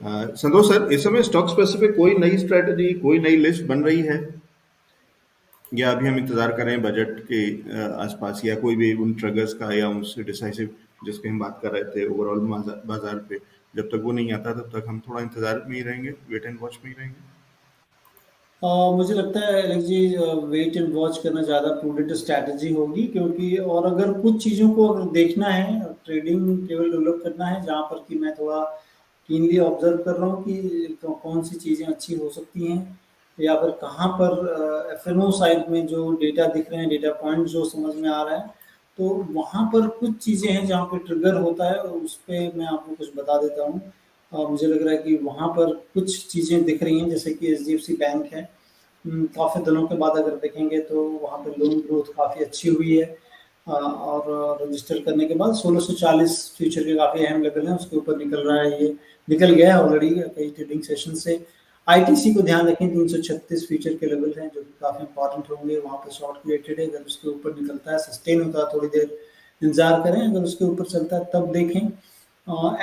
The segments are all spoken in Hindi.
संतोष सर, इस समय स्टॉक स्पेसिफिक कोई नई स्ट्रेटजी, कोई नई लिस्ट बन रही है, या अभी हम इंतजार कर रहे हैं बजट के आसपास, या कोई भी उन ट्रिगर्स का या उनसे डिसाइसिव जिसकी हम बात कर रहे थे ओवरऑल बाजार पे, जब तक वो नहीं आता तब तक हम थोड़ा इंतजार में ही रहेंगे, वेट एंड वॉच में ही रहेंगे? मुझे लगता है Alex ji, wait and watch करना ज़्यादा प्रूडेंट स्ट्रैटेजी होगी, क्योंकि और अगर कुछ चीज़ों को अगर देखना है, ट्रेडिंग केवल डेवलप करना है जहाँ पर कि मैं थोड़ा कीनली ऑब्जर्व कर रहा हूँ कि कौन सी चीज़ें अच्छी हो सकती हैं, या फिर कहाँ पर एफ साइड में जो डेटा दिख रहे हैं, डेटा पॉइंट जो समझ में आ रहा है, तो वहाँ पर कुछ चीज़ें हैं जहाँ पे ट्रिगर होता है, उस पे मैं आपको कुछ बता देता हूँ। मुझे लग रहा है कि वहाँ पर कुछ चीज़ें दिख रही हैं, जैसे कि एचडीएफसी बैंक है। काफ़ी दिनों के बाद अगर देखेंगे तो वहाँ पे लोन ग्रोथ काफ़ी अच्छी हुई है। और रजिस्टर करने के बाद 1640 फ्यूचर के काफ़ी अहम लेवल हैं, उसके ऊपर निकल रहा है, ये निकल गया है ऑलरेडी कई ट्रेडिंग सेशन से। आईटीसी को ध्यान रखें, 336 फ्यूचर के लेवल हैं जो कि काफ़ी इंपॉर्टेंट होंगे, वहाँ पर शॉर्ट क्रिएटेड है, अगर उसके ऊपर निकलता है, सस्टेन होता है, थोड़ी देर इंतजार करें, अगर उसके ऊपर चलता है तब देखें।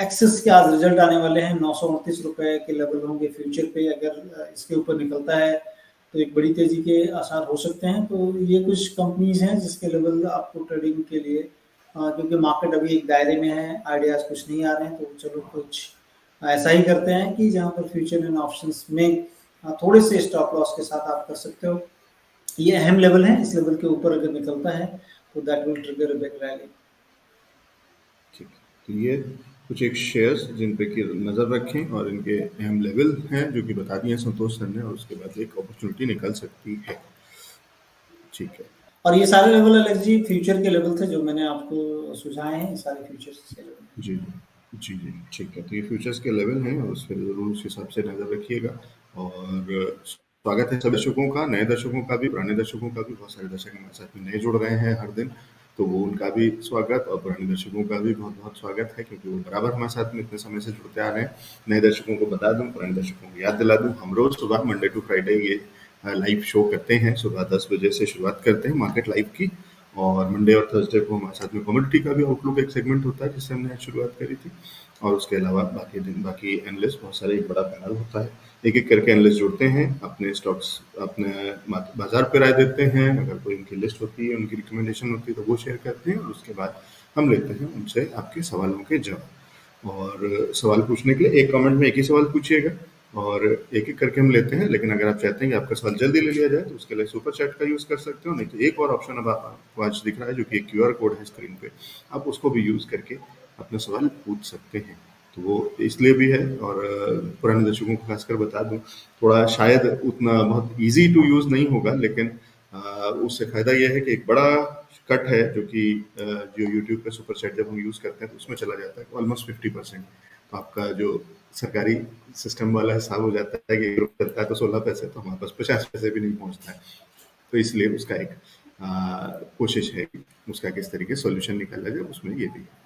एक्सेस के आज रिजल्ट आने वाले हैं, 929 रुपये के लेवल होंगे फ्यूचर पे, अगर इसके ऊपर निकलता है तो एक बड़ी तेजी के आसार हो सकते हैं। तो ये कुछ कंपनीज हैं जिसके लेवल आपको ट्रेडिंग के लिए, क्योंकि मार्केट अभी एक दायरे में है, आइडियाज कुछ नहीं आ रहे हैं, तो चलो कुछ ऐसा ही करते हैं कि जहाँ पर फ्यूचर एंड ऑप्शंस में थोड़े से स्टॉप लॉस के साथ आप कर सकते हो। ये अहम लेवल है, इस लेवल के ऊपर अगर निकलता है तो that will trigger a big rally. ठीक है, तो ये कुछ एक शेयर्स जिन पे की नज़र रखें और इनके अहम लेवल हैं जो कि बता दिए हैं संतोष सर ने, और उसके बाद एक अपॉर्चुनिटी निकल सकती है। ठीक है। और ये सारे लेवल एलेक्स जी फ्यूचर के लेवल थे जो मैंने आपको सुझाए हैं, ये सारे फ्यूचर्स के लेवल। जी जी जी, ठीक है, तो ये फ्यूचर्स के लेवल हैं और उस पर जरूर उस हिसाब से नज़र रखिएगा। और स्वागत है सभी दर्शकों का, नए दर्शकों का भी, पुराने दर्शकों का भी। बहुत सारे दर्शक हमारे साथ में नए जुड़ रहे हैं हर दिन, तो वो उनका भी स्वागत, और पुराने दर्शकों का भी बहुत बहुत स्वागत है, क्योंकि वो बराबर हमारे साथ में इतने समय से जुड़ते आ रहे हैं। नए दर्शकों को बता दूं, पुराने दर्शकों को याद दिला दूं, हम रोज सुबह मंडे टू फ्राइडे ये लाइव शो करते हैं। सुबह 10 बजे से शुरुआत करते हैं मार्केट लाइव की, और मंडे और थर्सडे को हमारे साथ में कमोडिटी का भी आउटलुक एक सेगमेंट होता है जिससे हमने शुरुआत करी थी। और उसके अलावा बाकी दिन बाकी एनालिस्ट, बहुत सारे, एक बड़ा पैनल होता है, एक एक करके एनालिस्ट जुड़ते हैं, अपने स्टॉक्स अपने बाजार पे राय देते हैं, अगर कोई उनकी लिस्ट होती है, उनकी रिकमेंडेशन होती है तो वो शेयर करते हैं, और उसके बाद हम लेते हैं उनसे आपके सवालों के जवाब। और सवाल पूछने के लिए एक कमेंट में एक ही सवाल पूछिएगा, और एक एक करके हम लेते हैं। लेकिन अगर आप चाहते हैं कि आपका सवाल जल्दी ले लिया जाए तो उसके लिए सुपर चैट का यूज़ कर सकते हो, नहीं तो एक और ऑप्शन अब आपको आज दिख रहा है जो कि एक क्यूआर कोड है स्क्रीन पे, आप उसको भी यूज़ करके अपना सवाल पूछ सकते हैं। तो वो इसलिए भी है, और पुराने दर्शकों को खासकर बता दूं, थोड़ा शायद उतना बहुत इजी टू यूज़ नहीं होगा, लेकिन उससे फ़ायदा यह है कि एक बड़ा कट है जो कि जो यूट्यूब पे सुपर चैट जब हम यूज़ करते हैं तो उसमें चला जाता है ऑलमोस्ट 50%। तो आपका जो सरकारी सिस्टम वाला हिसाब हो जाता है कि ग्रुप करता है तो 16 पैसे, तो हमारे पास 50 पैसे भी नहीं पहुंचता है। तो इसलिए उसका एक कोशिश है कि उसका किस तरीके सोल्यूशन निकाला जाए, उसमें ये भी है।